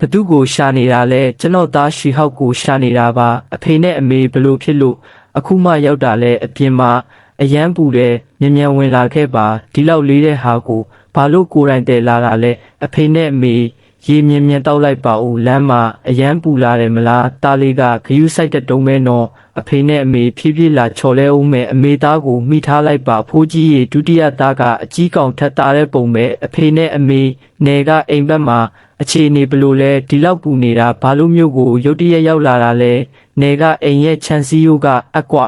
ဘသူကိုရှာနေတာလဲကျွန်တော်သားရှီဟောက်ကိုရှာနေတာပါအဖေနဲ့အမေဘလို့ဖြစ်လို့အခုမှရောက်တာလဲအပြင်မှာအရန်ပူတယ်မြန်မြန်ဝင်လာခဲ့ပါဒီလောက်လေးတဲ့ဟာကိုဘာလို့ကိုယ်တိုင်တည်လာတာလဲအဖေနဲ့အမေရေမြင်မြင်တောက်လိုက်ပါဦးလမ်းမှာအရန်ပူလာတယ်မလားတားလေးကခယူးဆိုင်တဲ့တုံးမဲနော်အဖေနဲ့အမေဖြည်းဖြည်းလာချော်လဲအောင်မဲ့အမေသားကိုမိထားလိုက်ပါဖိုးကြီးရေဒုတိယသားကအကြီးကောင်ထက်သားတဲ့ပုံပဲအဖေနဲ့အမေနယ်ကအိမ်ဘက်မှာအခြေအနေဘလို့လဲဒီလောက်ပူနေတာဘာလို့မျိုးကိုရုတ်တရက်ရောက်လာတာလဲနယ်ကအိမ်ရဲ့ခြံစည်းရိုးကအကွ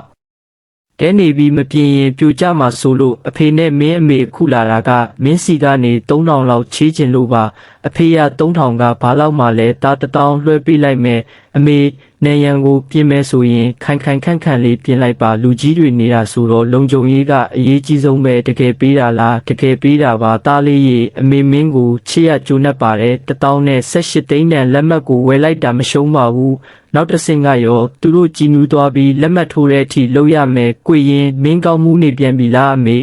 တဲနေပြီးမပြင်းရင်ပြိုကျမှာဆိုလို့အဖေနဲ့မင်းအမေခုလာတာကမင်းစီကနေ3000လောက်ချေးချင်လို့ပါအဖေက3000ကဘာလောက်မှလဲတာ1000လွှဲပေးလိုက်မယ်အမေနေရန်ကိုပြင်မဲဆိုရင်ခိုင်ခန့်လေးပြင်လိုက်ပါလူကြီးတွေနေတာဆိုတော့လုံခြုံရေးကအရေးကြီးဆုံးပဲတကယ်ပေးတာလားတကယ်ပေးတာပါတားလေးရေအမေမင်းကိုချစ်ရကြိုးနှက်ပါတယ်1000နဲ့18သိန်းနဲ့လက်မှတ်ကိုဝယ်လိုက်တာမရှုံးပါဘူးနောက်တစ်ဆင့်ကရောသူတို့ကြည်နူးသွားပြီးလက်မှတ်ထိုးတဲ့အထိလုပ်ရမယ်ကိုရင်မင်းကောင်းမှုနေပြန်ပြီလားအမေ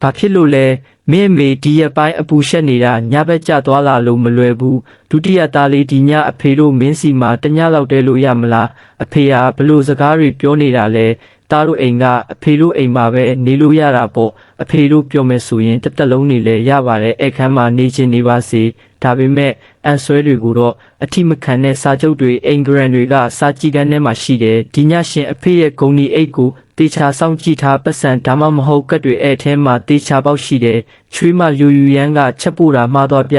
ဘာဖြစ်လို့လဲမင်းအမေဒီရက်ပိုင်းအပူရှက်နေတာညဘက်ကျသွားလာလို့မလွယ်ဘူးဒုတိယသားလေးဒီညအဖေတို့မင်းစီမှာတညလောက်တဲလို့ရမလားအဖေဟာဘလို့စကားတွေပြောနေတာလဲသားတို့အိမ်ကအဖေတို့အိမ်မှာပဲနေလို့ရတာပေါ့အဖေတို့ပြောမယ်ဆိုရင်တစ်သက်လုံးနေလဲရပါတယ်အခန်းမှာနေချင်နေပါစေဒါပေမဲ့အန်ဆွဲတွေကိုတော့အထိမခံတဲ့စာချုပ်တွေအင်္ဂရန်တွေကစာကြည့်ကန်းထဲမှာရှိတယ်ဒီညရှင်အဖေရဲ့ဂုံဒီအိတ်ကိုတေချာဆောင်ကြည့်ထားပတ်စံဒါမှမဟုတ်ကတ်တွေအဲ့ထဲမှာတေချာပေါက်ရှိတယ်ချွေးမယူရန်ကချက်ပို့တာမှားသွားပြ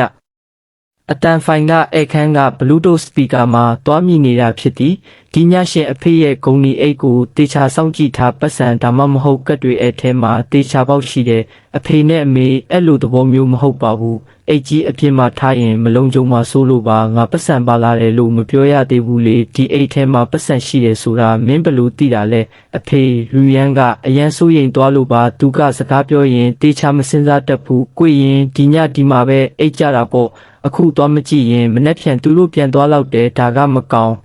အတန်ဖိုင်ကအခန်းက Bluetooth speaker မှာတွားမြည်နေတာဖြစ်သည်ဒီညရှင်အဖေရဲ့ဂုံဒီအိတ်ကိုတေချာဆောင်ကြည့်ထားပတ်စံဒါမှမဟုတ်ကတ်တွေအဲ့ထဲမှာတေချာပေါက်ရှိတယ်အဖေနဲ့အမေအဲ့လိုသဘောမျိုးမဟုတ်ပါဘူးအိတ်ကြီးအပြင်မှာထားရင်မလုံးကြုံမှာစိုးလို့ပါငါပတ်စံပါလာတယ်လို့မပြောရသေးဘူးလေဒီအိတ်ထဲမှာပတ်စံရှိတယ်ဆိုတာမင်းဘလို့သိတာလဲအဖေလူရန်ကအရန်စိုးရိမ်သွားလို့ပါသူကစကားပြောရင်တေချာမစင်စားတတ်ဘူးကိုရင်ဒီညဒီမှာပဲအိတ်ကြတာပေါ့အခုသွားမကြည့်ရင်မနှက်ဖြန်သူတို့ပြန်သွားလောက်တယ်ဒါကမကောင်း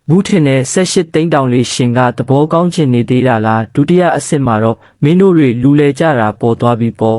ဘူးထင်တဲ့18သိန်းတောင်လေးရှင်ကသဘောကောင်းချင်နေသေးတာလားဒုတိယအဆင့်မှာတော့မင်းတို့တွေလူလဲကြတာပေါ်သွားပြီပေါ့